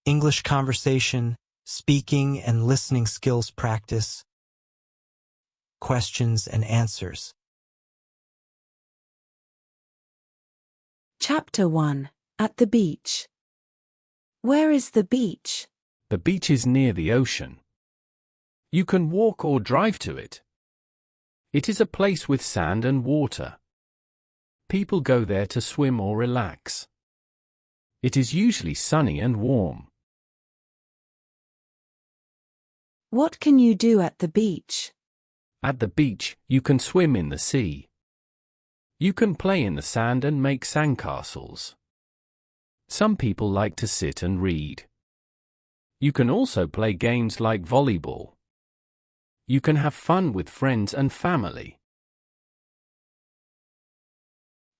English conversation, speaking and listening skills practice, questions and answers. Chapter 1. At the beach. Where is the beach? The beach is near the ocean. You can walk or drive to it. It is a place with sand and water. People go there to swim or relax. It is usually sunny and warm. What can you do at the beach? At the beach, you can swim in the sea. You can play in the sand and make sandcastles. Some people like to sit and read. You can also play games like volleyball. You can have fun with friends and family.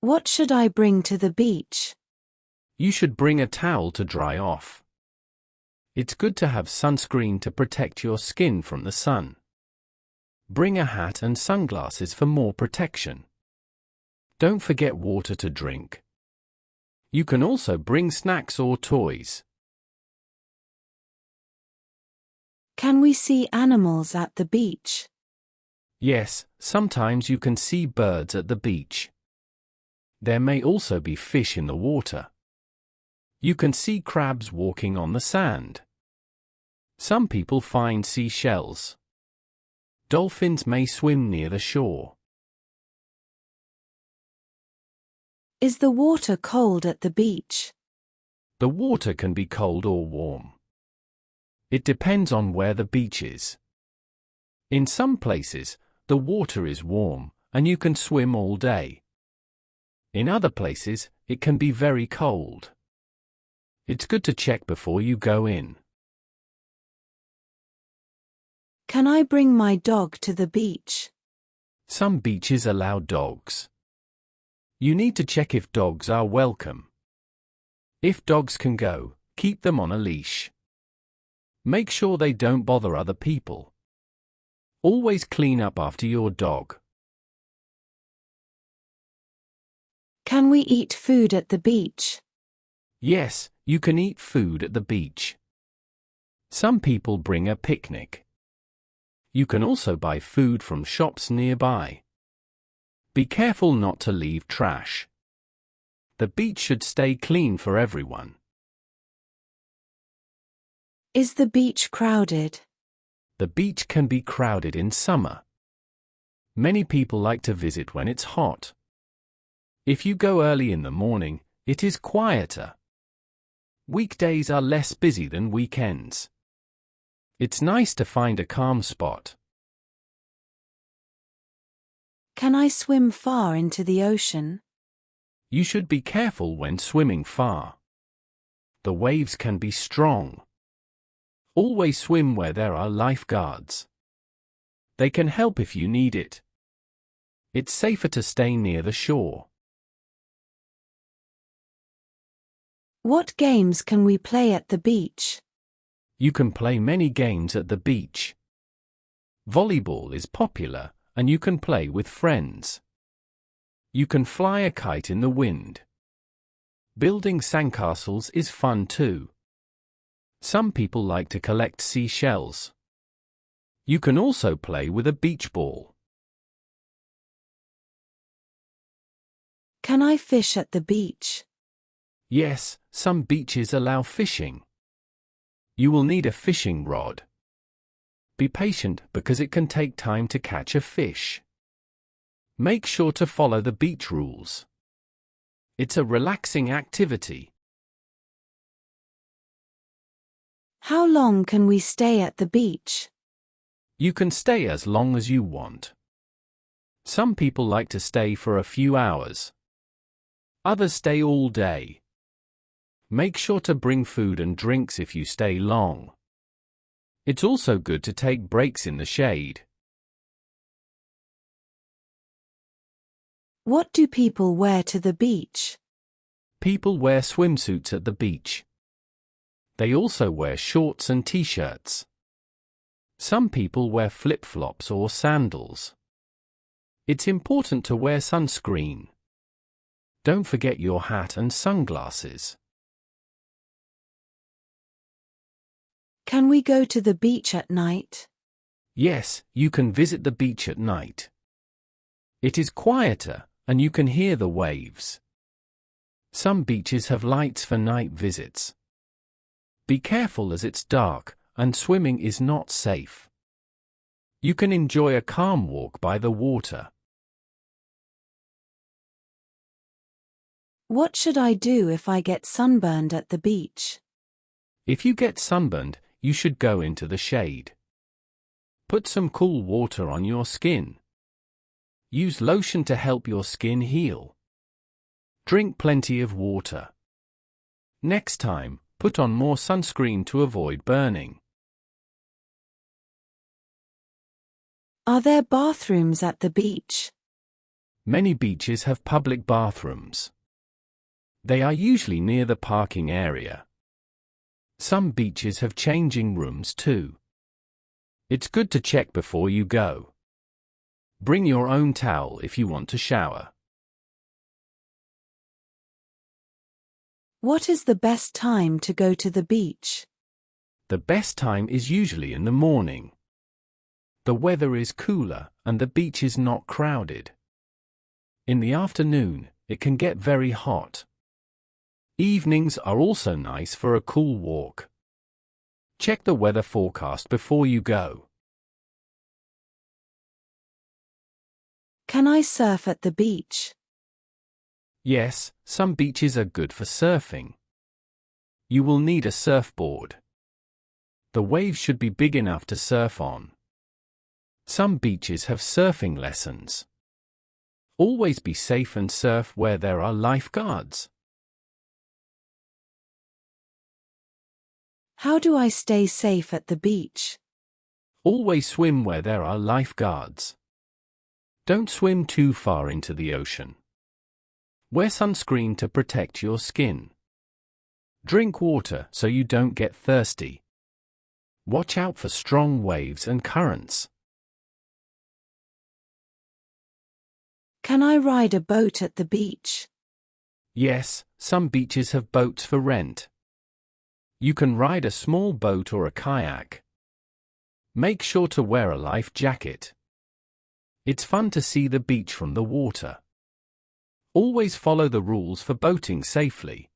What should I bring to the beach? You should bring a towel to dry off. It's good to have sunscreen to protect your skin from the sun. Bring a hat and sunglasses for more protection. Don't forget water to drink. You can also bring snacks or toys. Can we see animals at the beach? Yes, sometimes you can see birds at the beach. There may also be fish in the water. You can see crabs walking on the sand. Some people find seashells. Dolphins may swim near the shore. Is the water cold at the beach? The water can be cold or warm. It depends on where the beach is. In some places, the water is warm, and you can swim all day. In other places, it can be very cold. It's good to check before you go in. Can I bring my dog to the beach? Some beaches allow dogs. You need to check if dogs are welcome. If dogs can go, keep them on a leash. Make sure they don't bother other people. Always clean up after your dog. Can we eat food at the beach? Yes, you can eat food at the beach. Some people bring a picnic. You can also buy food from shops nearby. Be careful not to leave trash. The beach should stay clean for everyone. Is the beach crowded? The beach can be crowded in summer. Many people like to visit when it's hot. If you go early in the morning, it is quieter. Weekdays are less busy than weekends. It's nice to find a calm spot. Can I swim far into the ocean? You should be careful when swimming far. The waves can be strong. Always swim where there are lifeguards. They can help if you need it. It's safer to stay near the shore. What games can we play at the beach? You can play many games at the beach. Volleyball is popular, and you can play with friends. You can fly a kite in the wind. Building sandcastles is fun too. Some people like to collect seashells. You can also play with a beach ball. Can I fish at the beach? Yes, some beaches allow fishing. You will need a fishing rod. Be patient because it can take time to catch a fish. Make sure to follow the beach rules. It's a relaxing activity. How long can we stay at the beach? You can stay as long as you want. Some people like to stay for a few hours. Others stay all day. Make sure to bring food and drinks if you stay long. It's also good to take breaks in the shade. What do people wear to the beach? People wear swimsuits at the beach. They also wear shorts and t-shirts. Some people wear flip-flops or sandals. It's important to wear sunscreen. Don't forget your hat and sunglasses. Can we go to the beach at night? Yes, you can visit the beach at night. It is quieter, and you can hear the waves. Some beaches have lights for night visits. Be careful as it's dark, and swimming is not safe. You can enjoy a calm walk by the water. What should I do if I get sunburned at the beach? If you get sunburned, you should go into the shade. Put some cool water on your skin. Use lotion to help your skin heal. Drink plenty of water. Next time, put on more sunscreen to avoid burning. Are there bathrooms at the beach? Many beaches have public bathrooms. They are usually near the parking area. Some beaches have changing rooms too. It's good to check before you go. Bring your own towel if you want to shower. What is the best time to go to the beach? The best time is usually in the morning. The weather is cooler and the beach is not crowded. In the afternoon, it can get very hot. Evenings are also nice for a cool walk. Check the weather forecast before you go. Can I surf at the beach? Yes, some beaches are good for surfing. You will need a surfboard. The waves should be big enough to surf on. Some beaches have surfing lessons. Always be safe and surf where there are lifeguards. How do I stay safe at the beach? Always swim where there are lifeguards. Don't swim too far into the ocean. Wear sunscreen to protect your skin. Drink water so you don't get thirsty. Watch out for strong waves and currents. Can I ride a boat at the beach? Yes, some beaches have boats for rent. You can ride a small boat or a kayak. Make sure to wear a life jacket. It's fun to see the beach from the water. Always follow the rules for boating safely.